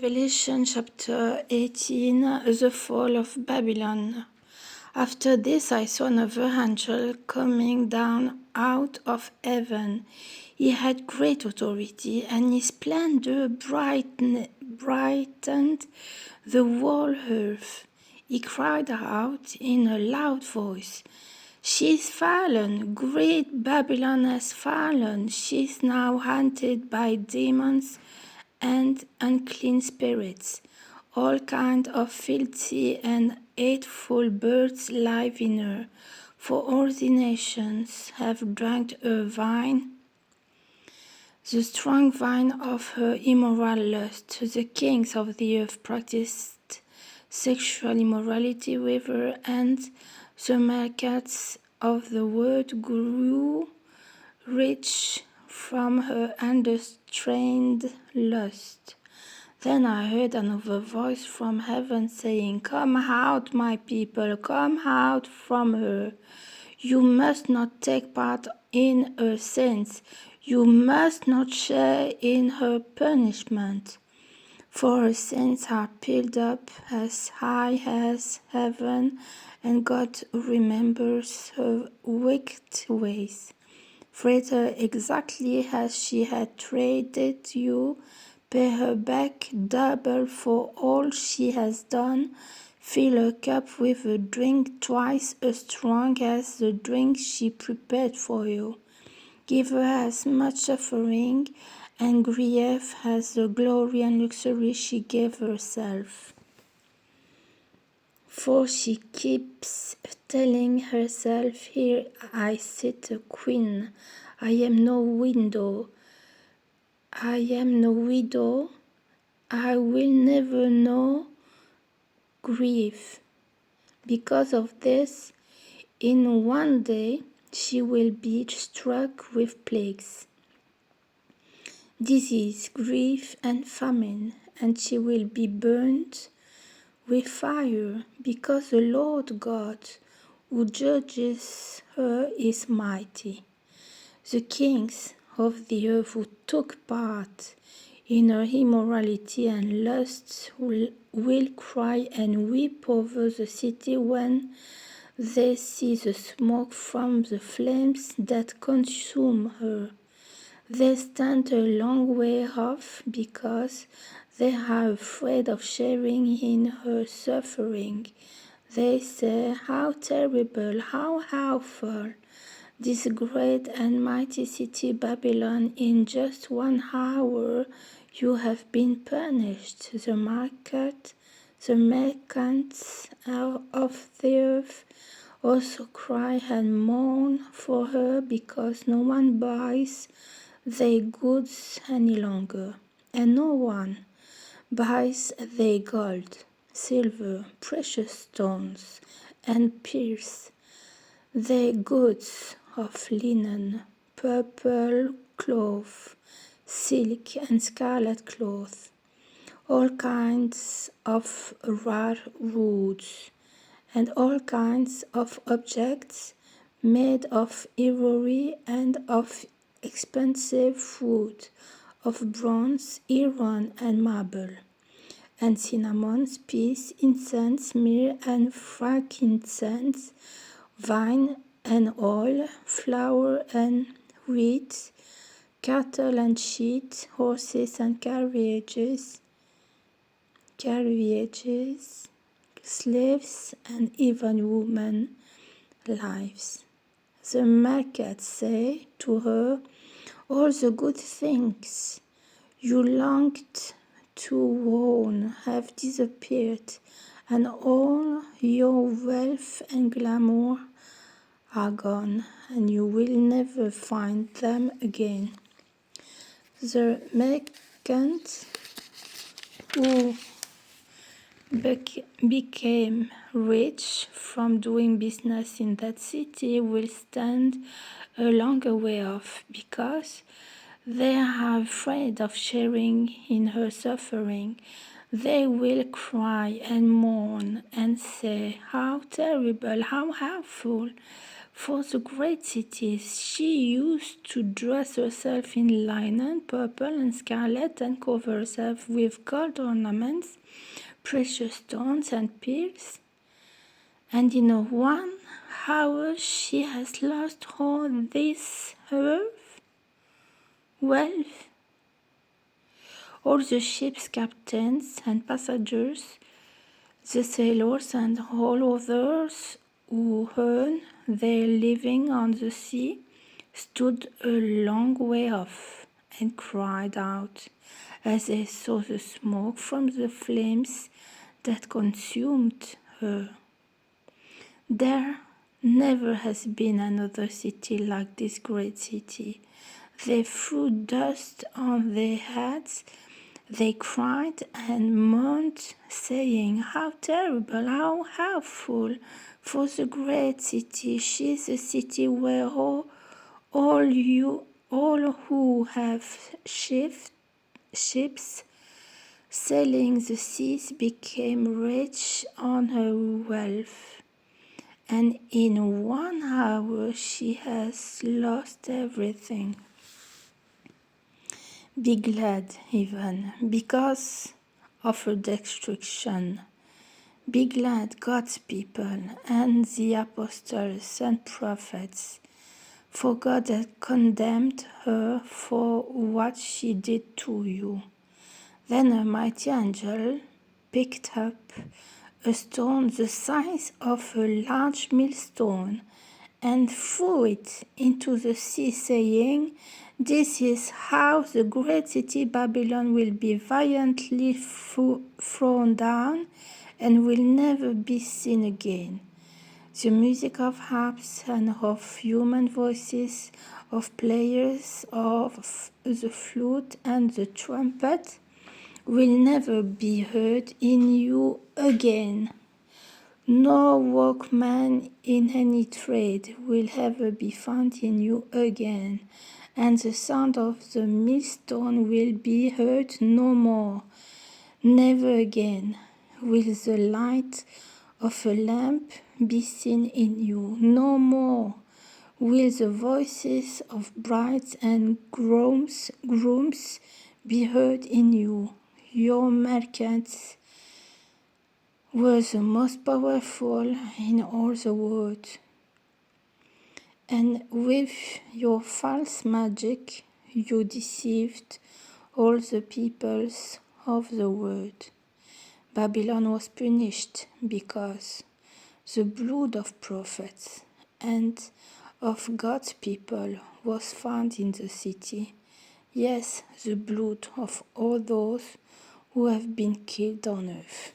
Revelation chapter 18, the fall of Babylon. After this I saw another angel coming down out of heaven. He had great authority, and his splendor brightened the whole earth. He cried out in a loud voice, "She is fallen, great Babylon has fallen. She is now haunted by demons and unclean spirits. All kinds of filthy and hateful birds live in her, for all the nations have drunk her wine, the strong wine of her immoral lust. The kings of the earth practiced sexual immorality with her, and the markets of the world grew rich from her unrestrained lust." Then I heard another voice from heaven saying, "Come out, my people, come out from her. You must not take part in her sins. You must not share in her punishment. For her sins are piled up as high as heaven, and God remembers her wicked ways. Treat her exactly as she had treated you. Pay her back double for all she has done. Fill her cup with a drink twice as strong as the drink she prepared for you. Give her as much suffering and grief as the glory and luxury she gave herself. For she keeps telling herself, 'Here I sit a queen. I am no widow. I will never know grief.' Because of this, in one day she will be struck with plagues, disease, grief, and famine, and she will be burnt with fire, because the Lord God who judges her is mighty. The kings of the earth who took part in her immorality and lusts will cry and weep over the city when they see the smoke from the flames that consume her. They stand a long way off because they are afraid of sharing in her suffering. They say, 'How terrible, how awful! This great and mighty city Babylon, in just 1 hour you have been punished.' The merchants of the earth also cry and mourn for her, because no one buys their goods any longer, and no one buys their gold, silver, precious stones, and pearls, their goods of linen, purple cloth, silk, and scarlet cloth, all kinds of rare woods, and all kinds of objects made of ivory and of expensive wood, of bronze, iron, and marble, and cinnamon, spice, incense, myrrh, and frankincense, wine and oil, flour and wheat, cattle and sheep, horses and carriages, slaves, and even women lives. The markets say to her, 'All the good things you longed to own have disappeared, and all your wealth and glamour are gone, and you will never find them again.' The merchants who became rich from doing business in that city will stand a longer way off, because they are afraid of sharing in her suffering. They will cry and mourn and say, 'How terrible, how awful! For the great cities, she used to dress herself in linen, purple and scarlet, and cover herself with gold ornaments, precious stones and pearls. And in 1 hour she has lost all this wealth. All the ship's captains and passengers, the sailors and all others who earn their living on the sea, stood a long way off and cried out as they saw the smoke from the flames that consumed her. There never has been another city like this great city. They threw dust on their heads. They cried and moaned, saying, "How terrible, how awful for the great city! She is a city where all who have ships sailing the seas became rich on her wealth. And in 1 hour she has lost everything. Be glad even because of her destruction. Be glad, God's people and the apostles and prophets, for God has condemned her for what she did to you." Then a mighty angel picked up a stone the size of a large millstone and threw it into the sea, saying, "This is how the great city Babylon will be violently thrown down and will never be seen again. The music of harps and of human voices, of players of the flute and the trumpet, will never be heard in you again. No workman in any trade will ever be found in you again, and the sound of the millstone will be heard no more. Never again will the light of a lamp be seen in you. No more will the voices of brides and grooms be heard in you. Your merchants were the most powerful in all the world, and with your false magic you deceived all the peoples of the world. Babylon was punished because the blood of prophets and of God's people was found in the city. Yes, the blood of all those who have been killed on earth.